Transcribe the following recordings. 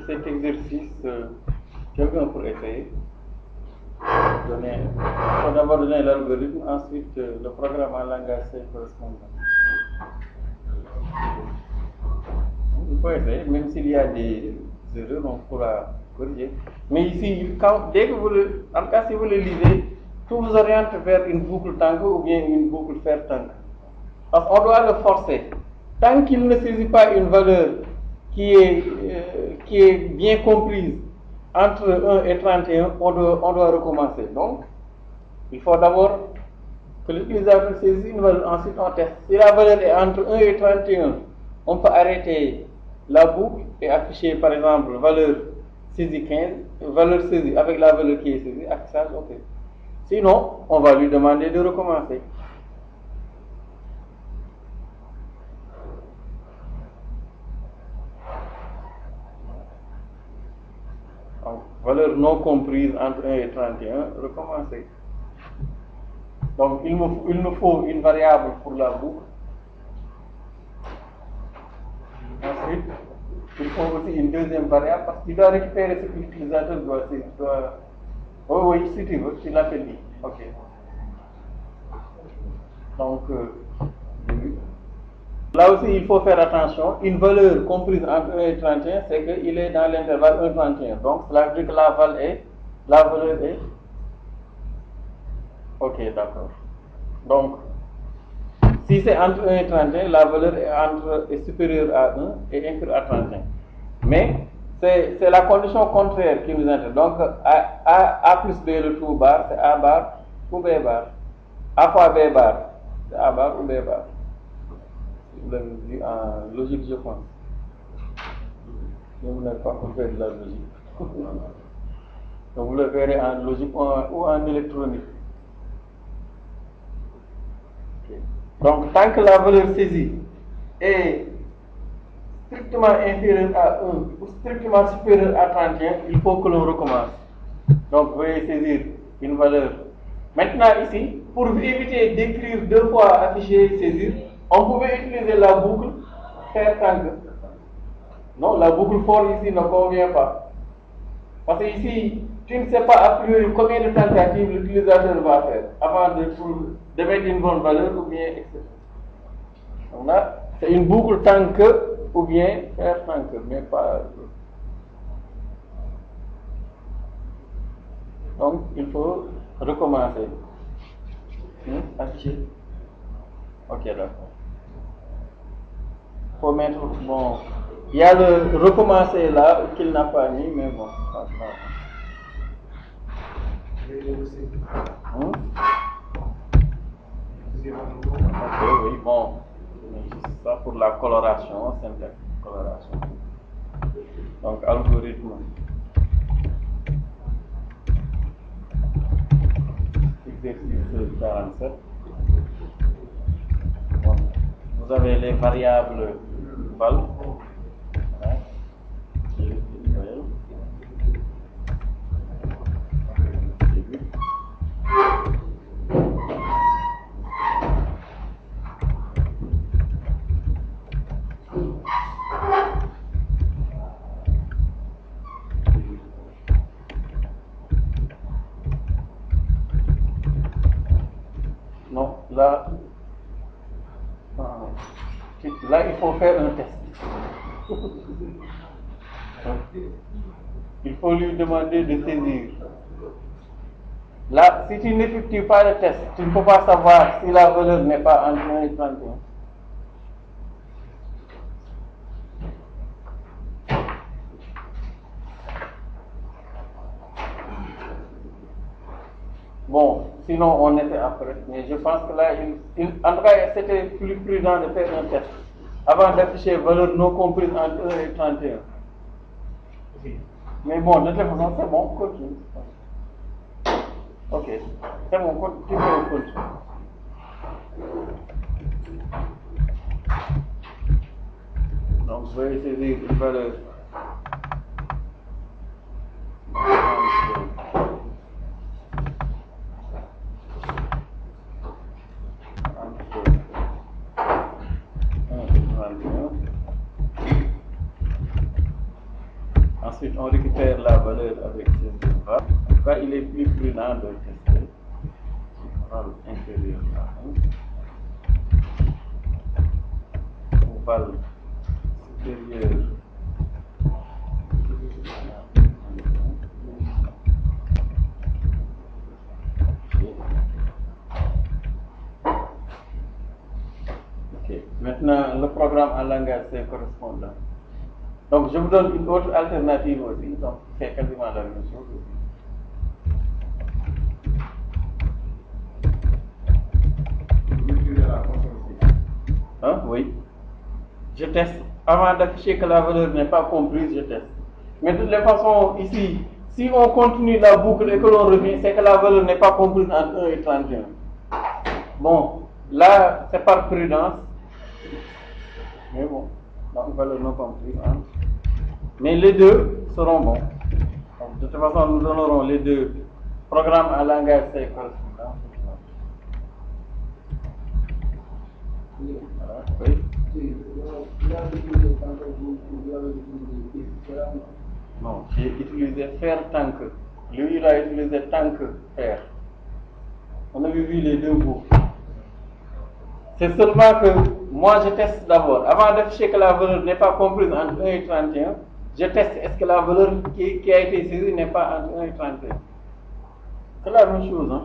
cet exercice, quelqu'un pour essayer. Il faut d'abord donner l'algorithme, ensuite le programme en langage C correspondant. Il faut essayer, même s'il y a des erreurs, on pourra corriger. Mais ici, dès que en tout cas, si vous le lisez, tout vous oriente vers une boucle tango ou bien une boucle fer tango. Parce qu'on doit le forcer. Tant qu'il ne saisit pas une valeur qui est bien comprise entre 1 et 31, on doit recommencer. Donc, il faut d'abord que l'utilisateur saisisse une valeur, ensuite on teste. Si la valeur est entre 1 et 31, on peut arrêter la boucle et afficher par exemple valeur saisie 15, valeur saisie avec la valeur qui est saisie, affichage OK. Sinon, on va lui demander de recommencer. Donc, valeur non comprise entre 1 et 31, recommencer. Donc, il nous faut une variable pour la boucle. Ensuite, il faut aussi une deuxième variable parce qu'il doit récupérer ce que l'utilisateur doit. Oui, si tu veux, tu l'appelles dit. OK. Donc, là aussi, il faut faire attention. Une valeur comprise entre 1 et 31, c'est qu'il est dans l'intervalle 1,31. Donc, cela veut dire que la valeur est. OK, d'accord. Donc, si c'est entre 1 et 31, la valeur est supérieure à 1 et inférieure à 31. Mais c'est la condition contraire qui nous intéresse. Donc, A plus B le tout bar, c'est A bar ou B bar. A fois B bar, c'est A bar ou B bar. Vous l'avez dit en logique, je pense. Mais vous n'avez pas compris de la logique. Donc, vous le verrez en logique ou en électronique. Donc, tant que la valeur saisie est strictement inférieure à 1 ou strictement supérieure à 31, il faut que l'on recommence. Donc, vous voyez saisir une valeur. Maintenant, ici, pour éviter d'écrire deux fois afficher saisir, on pouvait utiliser la boucle faire tango. Non, la boucle for ici ne convient pas. Parce que ici, tu ne sais pas a priori combien de tentatives l'utilisateur va faire avant de mettre une bonne valeur ou bien etc. Donc là, c'est une boucle tant que ou bien faire tant que, mais pas. Donc, il faut recommencer. Afficher. Ok, d'accord. Il faut mettre, bon, il y a le recommencer là qu'il n'a pas mis, mais bon, pas grave. Ok, oui, bon. Ça pour la coloration, syntaxe, coloration. Donc, algorithme. Exercice 47. Bon. Vous avez les variables val. Non, là, il faut faire un test. Il faut lui demander de saisir. Là, si tu n'effectues pas le test, tu ne peux pas savoir si la valeur n'est pas entre 1 et 31. Bon, sinon on était après, mais je pense que là, en tout cas, c'était plus prudent de faire un test avant d'afficher valeur non comprise entre 1 et 31. Mais bon, de toute façon, c'est bon, continue. Ok, c'est bon, continue. Donc, je vais saisir une valeur. Ensuite, on récupère la valeur avec ces intervalles. En tout cas, il est plus prudent de tester. Intervalle inférieur à 1. Intervalle supérieur. Ok. Maintenant, le programme en langage C correspondant. Donc, je vous donne une autre alternative aussi. Donc, c'est quasiment la même chose aussi. Hein? Oui. Je teste. Avant d'afficher que la valeur n'est pas comprise, je teste. Mais de toutes les façons, ici, si on continue la boucle et que l'on revient, c'est que la valeur n'est pas comprise entre 1 et 31. Bon, là, c'est par prudence. Mais bon, donc valeur non comprise entre. Mais les deux seront bons. Donc, de toute façon, nous donnerons les deux programmes en langage C correspondant. Voilà, oui. Non, j'ai utilisé faire tant que. Lui, il a utilisé tant que faire. On avait vu les deux mots. C'est seulement que moi, je teste d'abord. Avant d'afficher que la valeur n'est pas comprise entre 1 et 31, je teste est-ce que la valeur qui a été saisie n'est pas entre 1 et 31. C'est la même chose, hein.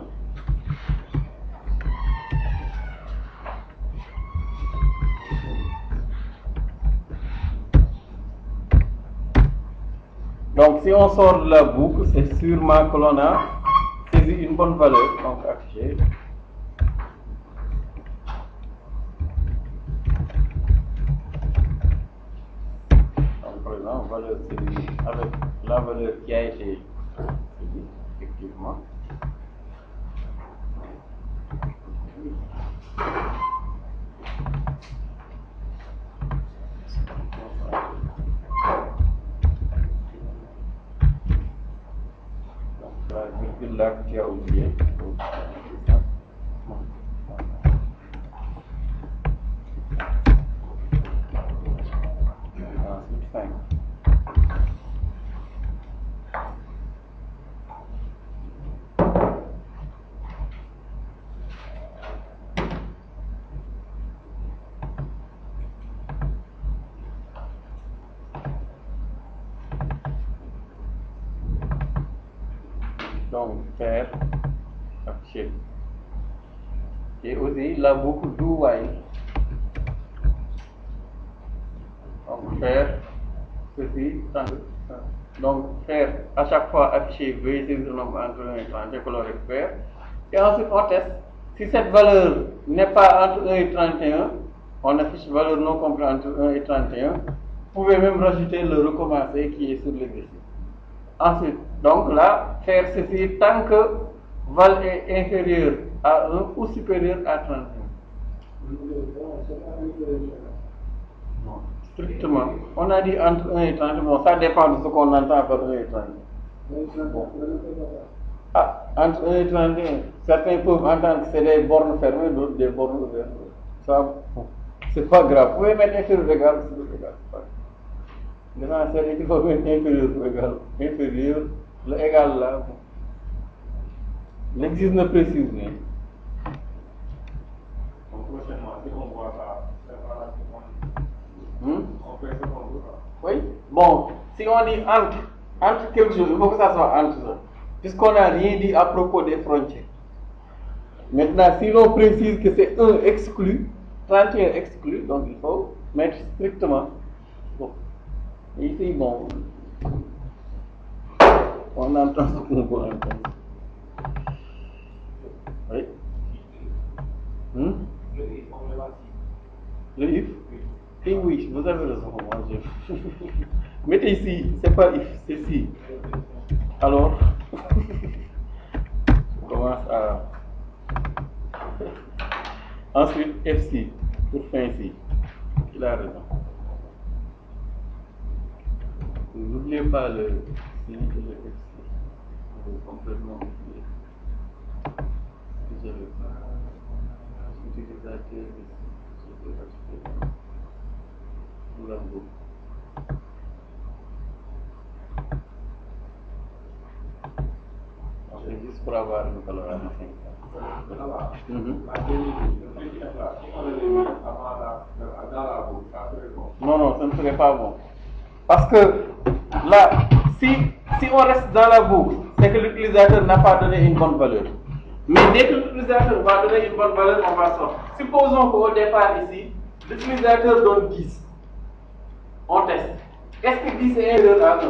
Donc, si on sort de la boucle, c'est sûrement que l'on a saisi une bonne valeur. Donc, affiché. Donc, par exemple, valeur saisie avec la valeur qui a été saisie, effectivement. La virgule là que tu as oublié. Ensuite, 5. Donc, faire, afficher. Et aussi la boucle do while. Donc, faire ceci, donc faire à chaque fois afficher veuillez saisir le nombre entre 1 et 31 que l'on récupère. Et ensuite, on teste. Si cette valeur n'est pas entre 1 et 31, on affiche valeur non comprise entre 1 et 31. Vous pouvez même rajouter le recommencer qui est sur l'exercice. Ensuite, donc là, faire ceci tant que val est inférieur à 1 ou supérieur à 31. Non, strictement. On a dit entre 1 et 30, bon, ça dépend de ce qu'on entend par 1 et 30. Bon. Ah, entre 1 et 31, certains peuvent entendre que c'est des bornes fermées, d'autres des bornes ouvertes. Ça, bon, c'est pas grave. Vous pouvez mettre inférieur égal, c'est égal. Maintenant, c'est qu'il faut mettre inférieur ou égal. Inférieur, le égal là. Bon. L'exercice ne précise rien. Donc, prochainement, si on voit ça, c'est pas la on fait ce qu'on veut. Oui. Bon, si on dit entre quelque chose, il faut que ça soit entre ça. Puisqu'on n'a rien dit à propos des frontières. Maintenant, si l'on précise que c'est 1 exclu, 31 exclu, donc il faut mettre strictement. Bon. Ici, bon, on entend ce qu'on peut entendre. Oui. Le if? Et oui, vous avez raison. Mettez ici, c'est pas if, c'est si. Alors, je commence à. Ensuite, FC, pour fin ici. Il a raison. N'oubliez pas le si et le FC. Vous avez complètement oublié. Vous avez utilisateur, vous l'avez. juste pour avoir une valeur à 5. Là-bas, la dérive, là, si on le met dans la boucle, ça serait bon. Non, ce ne serait pas bon. Parce que là, si on reste dans la boucle, c'est que l'utilisateur n'a pas donné une bonne valeur. Mais dès que l'utilisateur va donner une bonne valeur, on va sortir. Supposons qu'au départ ici, l'utilisateur donne 10. On teste. Est-ce que 10 est inférieur à 1?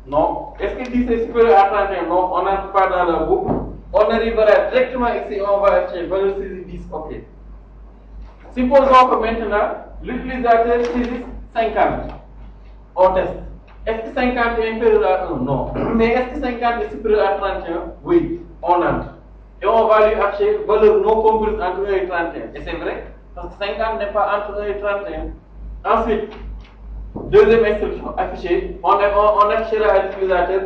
Non. Est-ce que 10 est supérieur à 31? Non. On n'entre pas dans la boucle. On arrivera directement ici, on va acheter valeur saisie 10, ok. Supposons que maintenant, l'utilisateur saisit 50. On teste. Est-ce que 50 est inférieur à 1? Non. Mais est-ce que 50 est supérieur à 31? Oui. On entre. Et on va lui acheter valeur non comprise entre 1 et 31. Et c'est vrai, parce que 50 n'est pas entre 1 et 31. Ensuite, deuxième instruction affichée, on affichera à l'utilisateur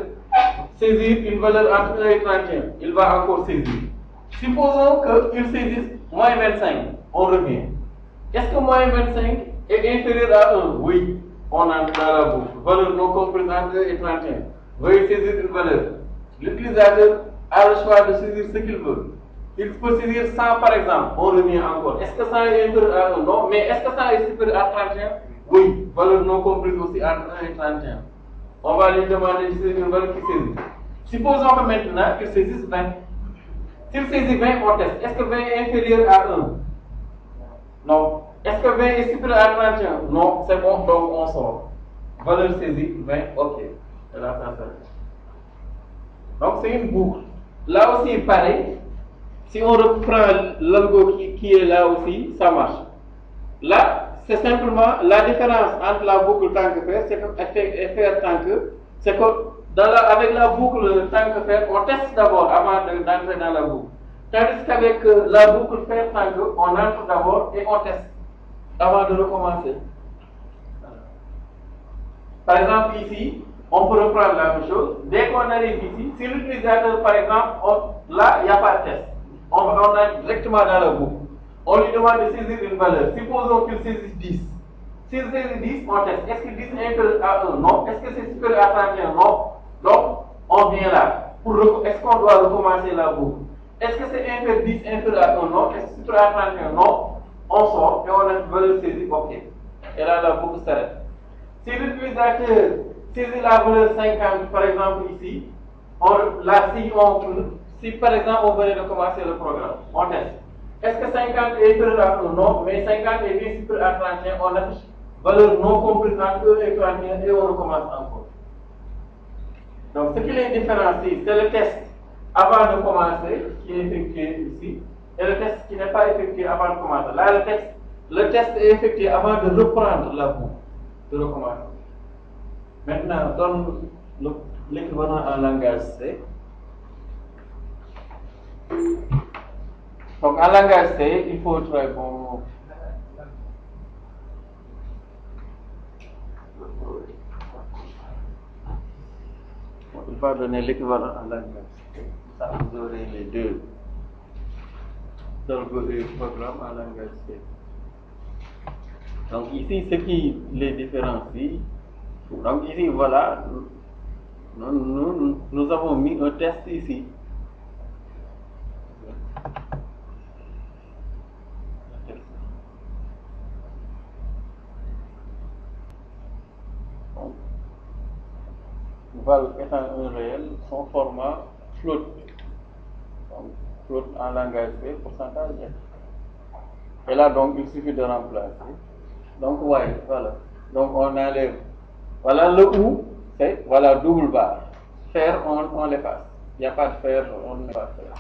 saisir une valeur entre 1 et 31. Il va encore saisir. Supposons qu'il saisisse moins 25. On revient. Est-ce que moins 25 est inférieur à 1? Oui. On entre dans la boucle. Valeur non comprise entre 1 et 31. Veuillez saisir une valeur. L'utilisateur a le choix de saisir ce qu'il veut. Il peut saisir 100 par exemple. On revient encore. Est-ce que 100 est inférieur à 1? Non. Mais est-ce que 100 est supérieur à 31? Oui. Valeur non comprise aussi entre 1 et 31. On va lui demander de saisir une valeur qui saisit. Supposons que maintenant qu'il saisisse 20. S'il saisit 20, on teste. Est-ce que 20 est inférieur à 1? Non. Est-ce que 20 est supérieur à 31? Non. C'est bon, donc on sort. Valeur saisie 20, ok. Et là, ça fait. Donc c'est une boucle. Là aussi, pareil. Si on reprend l'algo qui est là aussi, ça marche. Là, c'est simplement la différence entre la boucle tant que faire, c'est que faire tant que, c'est que avec la boucle tant que faire, on teste d'abord avant d'entrer dans la boucle. Tandis qu'avec la boucle faire tant que, on entre d'abord et on teste avant de recommencer. Par exemple, ici, on peut reprendre la même chose. Dès qu'on arrive ici, si l'utilisateur, par exemple, là, il n'y a pas de test. On entre directement dans la boucle. On lui demande de saisir une valeur. Supposons qu'il saisisse 10. S'il saisit 10, on teste. Est-ce que 10 est inférieur à 1? Non. Est-ce que c'est supérieur à 31? Non. Donc, on vient là. Est-ce qu'on doit recommencer la boucle? Est-ce que c'est inférieur 10 inférieur à 1? Non. Est-ce que c'est supérieur à 31? Non. On sort et on a une valeur saisie. Ok. Et là, la boucle s'arrête. Si l'utilisateur saisit la valeur 50, par exemple ici, si par exemple on venait de commencer le programme, on teste. Est-ce que 50 est inférieur à 1? Non, mais 50 est bien supérieur à 31, on affiche valeur non comprise entre 1 et 31 et on recommence encore. Donc ce qui les différencie, c'est le test avant de commencer, qui est effectué ici, et le test qui n'est pas effectué avant de commencer. Là, le test est effectué avant de reprendre la boucle, de recommencer. Maintenant, donne l'équivalent en langage C. Donc, en langage C, il faut très bon. Il va donner l'équivalent en langage C. Ça, vous aurez les deux. Algo et programme en langage C. Donc, ici, ce qui les différencie. Donc, ici, voilà. Nous avons mis un test ici. Val étant un réel, son format float. Donc, float en langage C, pourcentage F. Et là, donc, il suffit de remplacer. Donc, ouais, voilà. Donc, on enlève. Voilà le ou, c'est, voilà, double barre. Faire, on l'efface. Il n'y a pas de faire, on ne va pas faire.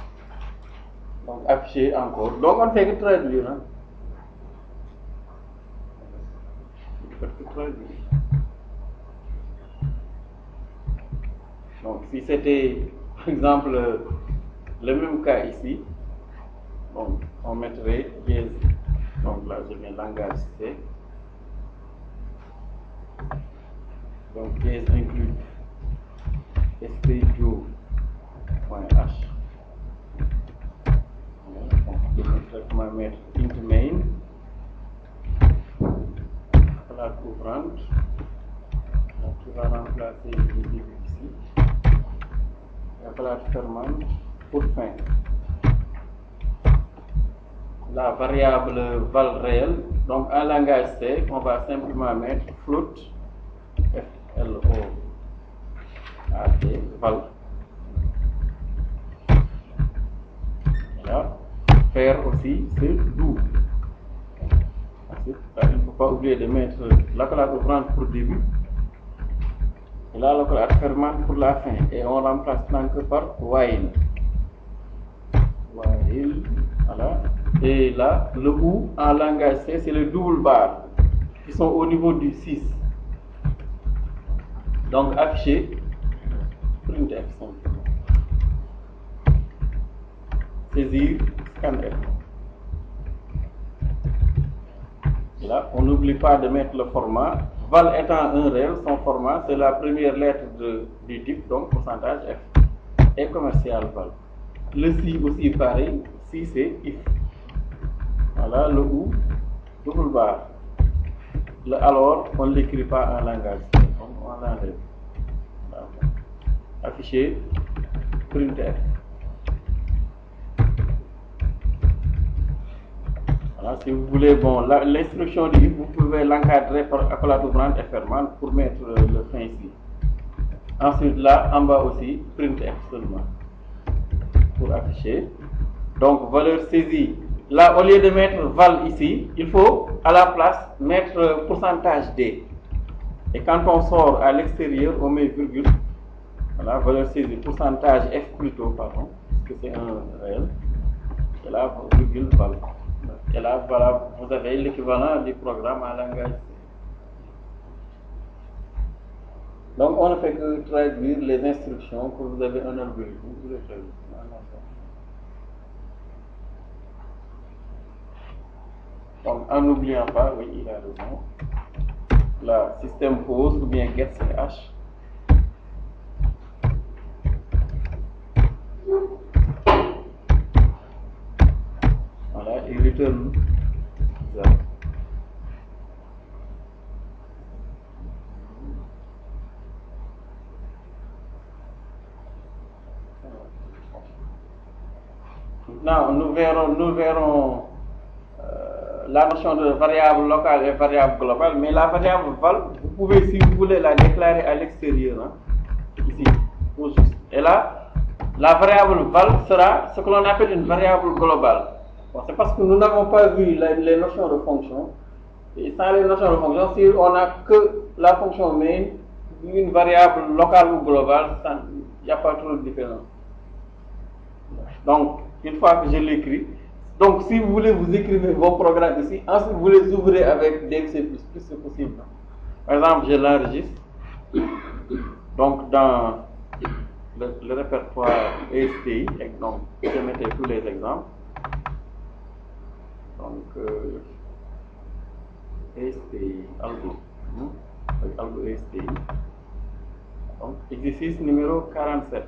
Donc, afficher encore. Donc, on ne fait que traduire. Hein. On ne fait que traduire. Donc, si c'était, par exemple, le même cas ici, donc, on mettrait dièse. Donc, là, je mets langage C. Donc, dièse inclut sp2.h. Donc, on va mettre int main, la couvrante. Donc, tu vas remplacer le début ici. La plate fermante, pour fin. La variable val réel, donc en langage C, on va simplement mettre float FLOAT val. Voilà. Faire aussi ce double. Ensuite, il ne faut pas oublier de mettre l'accolade ouvrante pour début et là l'accolade fermante pour la fin, et on remplace que par while. Voilà. Et là, le OU en langage C, c'est le double bar qui sont au niveau du 6. Donc afficher printf simplement. Saisir scanf. Et là, on n'oublie pas de mettre le format. Val étant un réel, son format c'est la première lettre du type, donc pourcentage F, et commercial val. Le si aussi pareil, si c'est if. Voilà le ou, double bar. Le alors, on ne l'écrit pas en langage, on l'enlève. Voilà. Afficher printf. Voilà, si vous voulez, bon, l'instruction du if, vous pouvez l'encadrer par accolade ouvrante et fermante pour mettre le fin ici. Ensuite, là, en bas aussi, printf seulement pour afficher. Donc, valeur saisie. Là, au lieu de mettre val ici, il faut à la place mettre pourcentage D. Et quand on sort à l'extérieur, on met virgule. Voilà, valeur saisie, pourcentage F plutôt, pardon, parce que c'est un réel. Et là, virgule val. Et là, voilà, vous avez l'équivalent du programme en langage C. Donc, on ne fait que traduire les instructions que vous avez en algorithme. Vous les traduisez. Donc, en n'oubliant pas, oui, il a raison. Là, système pause ou bien get ch. Voilà, et return 0. Maintenant, nous verrons la notion de variable locale et variable globale, mais la variable val, vous pouvez, si vous voulez, la déclarer à l'extérieur, hein, ici, tout juste. Et là, la variable val sera ce que l'on appelle une variable globale. Bon, c'est parce que nous n'avons pas vu les notions de fonction. Et sans les notions de fonction, si on n'a que la fonction main, une variable locale ou globale, il n'y a pas trop de différence. Donc, une fois que je l'écris, donc si vous voulez, vous écrivez vos programmes ici, ensuite vous les ouvrez avec DXC++, c'est possible. Par exemple, je l'enregistre. Donc, dans le répertoire ESTI, donc je mettais tous les exemples. Donc, ESTI, algo, algo ESTI. Donc, exercice numéro 47.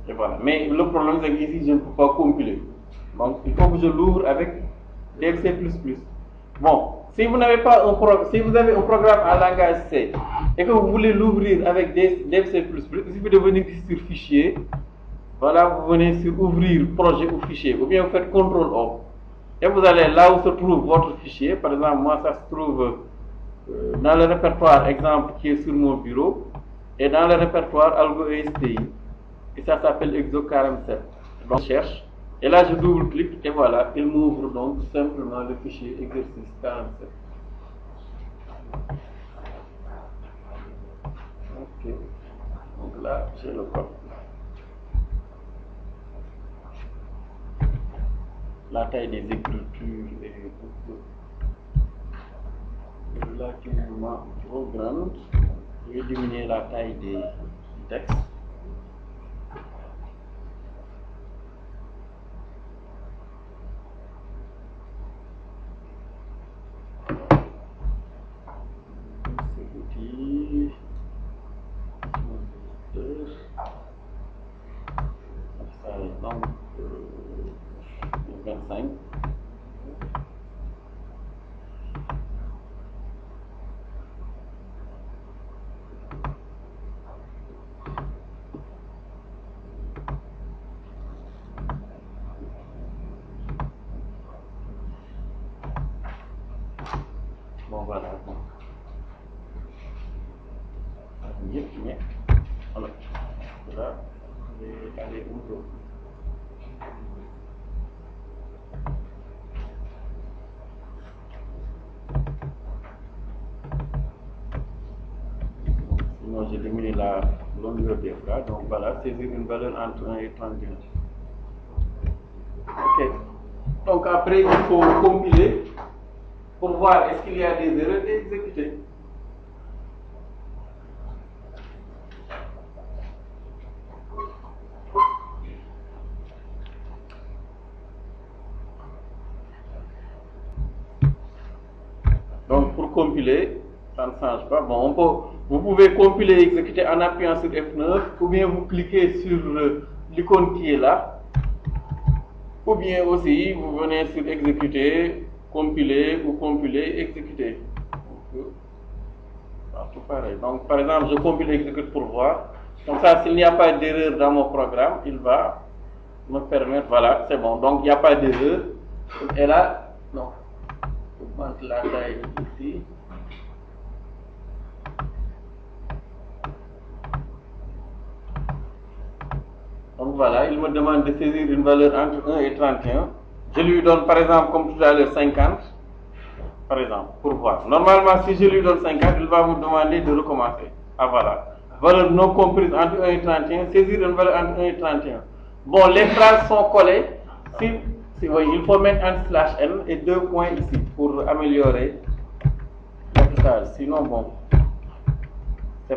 Et voilà. Mais le problème c'est qu'ici je ne peux pas compiler. Donc il faut que je l'ouvre avec DXC++. Bon, si vous n'avez pas si vous avez un programme en langage C et que vous voulez l'ouvrir avec DXC++, il suffit de venir ici sur fichier. Voilà, vous venez sur ouvrir projet ou fichier, ou bien vous faites CTRL O. Et vous allez là où se trouve votre fichier. Par exemple, moi ça se trouve dans le répertoire exemple qui est sur mon bureau, et dans le répertoire algo ESTI. Et ça s'appelle exo47. Donc je cherche, et là je double-clique, et voilà, il m'ouvre donc simplement le fichier exercice 47. Ok, donc là j'ai le code. La taille des écritures est relativement trop grande. Je vais diminuer la taille des textes. Donc 25. Bon, voilà. Bon. Mais, alors, là, je vais aller où d'autre? Sinon, j'ai diminué la longueur des bras. Donc voilà, saisir une valeur entre 1 et 31. Ok. Donc après, il faut compiler pour voir est-ce qu'il y a des erreurs et exécuter. Donc pour compiler, ça ne change pas. Bon, vous pouvez compiler et exécuter en appuyant sur F9, ou bien vous cliquez sur l'icône qui est là, ou bien aussi vous venez sur exécuter, compiler ou compiler, exécuter. Tout pareil. Donc par exemple, je compile et exécute pour voir. Comme ça, s'il n'y a pas d'erreur dans mon programme, il va me permettre, voilà, c'est bon. Donc il n'y a pas d'erreur. Et là, non. Augmente la taille ici. Donc voilà, il me demande de saisir une valeur entre 1 et 31. Je lui donne par exemple, comme tout à l'heure, 50. Par exemple, pour voir. Normalement, si je lui donne 50, il va me demander de recommencer. Ah voilà. Valeur non comprise entre 1 et 31. Saisir une valeur entre 1 et 31. Bon, les phrases sont collées. Oui, il faut mettre un /n et 2 points ici pour améliorer l'affichage. Sinon, bon, ce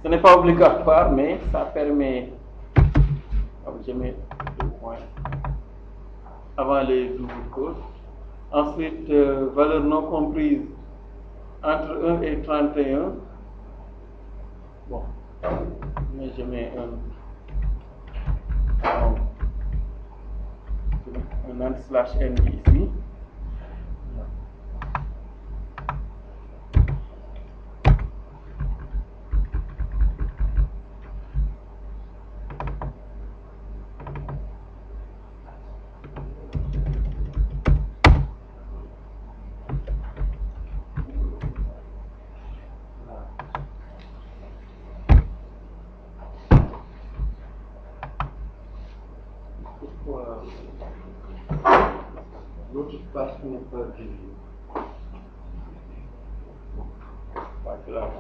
n'est pas obligatoire, mais ça permet. Donc, je mets 2 points avant les doubles quotes. Ensuite, valeur non comprise entre 1 et 31. Bon, mais je mets un /n ici. L'autre partie n'est pas visible. Pas grave.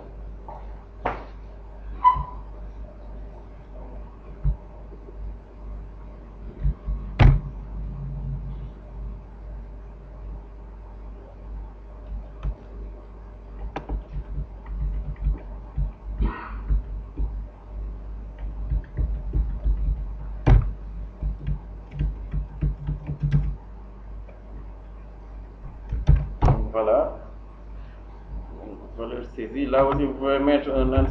Voilà. Valeur saisie. Là aussi, vous pouvez mettre un /n.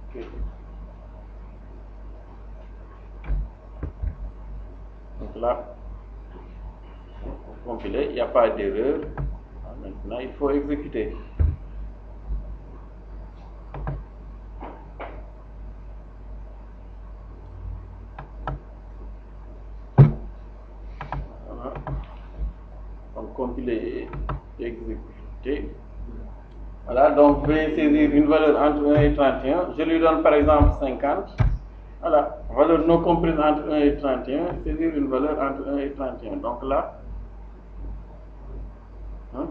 Okay. Donc là, pour compiler, il n'y a pas d'erreur. Maintenant, il faut exécuter. Voilà. Donc, compiler et exécuter. Voilà, donc je vais saisir une valeur entre 1 et 31. Je lui donne par exemple 50. Voilà, valeur non comprise entre 1 et 31. Saisir une valeur entre 1 et 31. Donc là, hein?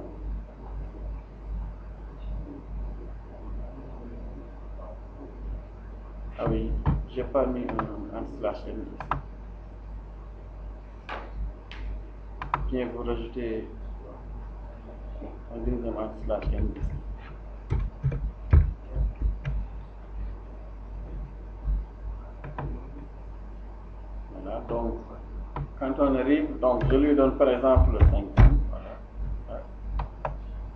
Ah oui, j'ai pas mis un /n ici. Bien, vous rajoutez un deuxième /n ici. Voilà, donc quand on arrive, donc je lui donne par exemple 50. Voilà.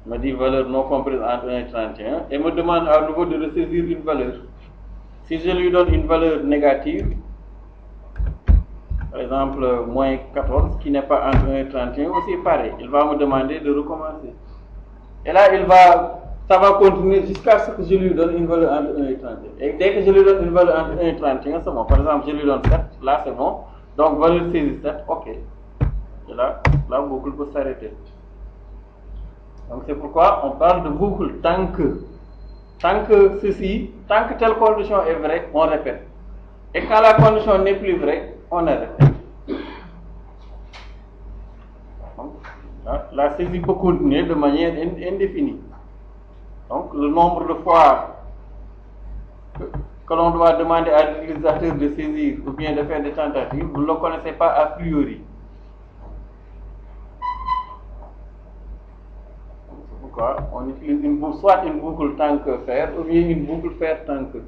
Il me dit valeur non comprise entre 1 et 31 et me demande à nouveau de ressaisir une valeur. Si je lui donne une valeur négative, par exemple moins 14, qui n'est pas entre 1 et 31, aussi pareil, il va me demander de recommencer. Et là, ça va continuer jusqu'à ce que je lui donne une valeur entre 1 et 31. Et dès que je lui donne une valeur entre 1 et 31, c'est bon. Par exemple, je lui donne 7, là c'est bon. Donc valeur saisie 7, ok. Et là, la boucle peut s'arrêter. Donc c'est pourquoi on parle de boucle tant que telle condition est vraie, on répète. Et quand la condition n'est plus vraie, on arrête. Donc, la saisie peut continuer de manière indéfinie. Donc le nombre de fois que l'on doit demander à l'utilisateur de saisir ou bien de faire des tentatives, vous ne le connaissez pas a priori. C'est pourquoi on utilise soit une boucle tant que faire ou bien une boucle faire tant que.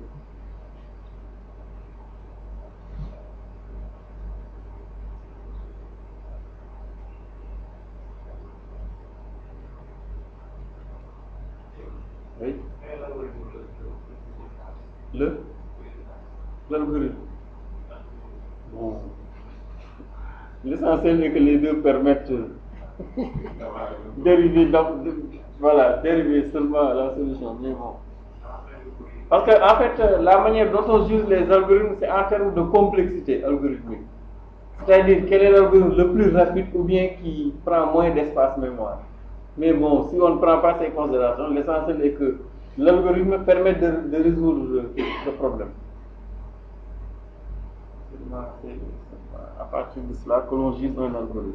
Oui. L'algorithme. Bon. L'essentiel est que les deux permettent dériver seulement la solution. Mais bon. Parce que en fait, la manière dont on juge les algorithmes, c'est en termes de complexité algorithmique. C'est-à-dire quel est l'algorithme le plus rapide ou bien qui prend moins d'espace mémoire. Mais bon, si on ne prend pas ces considérations, l'essentiel est que l'algorithme permet de résoudre le problème. C'est à partir de cela que l'on juge un algorithme.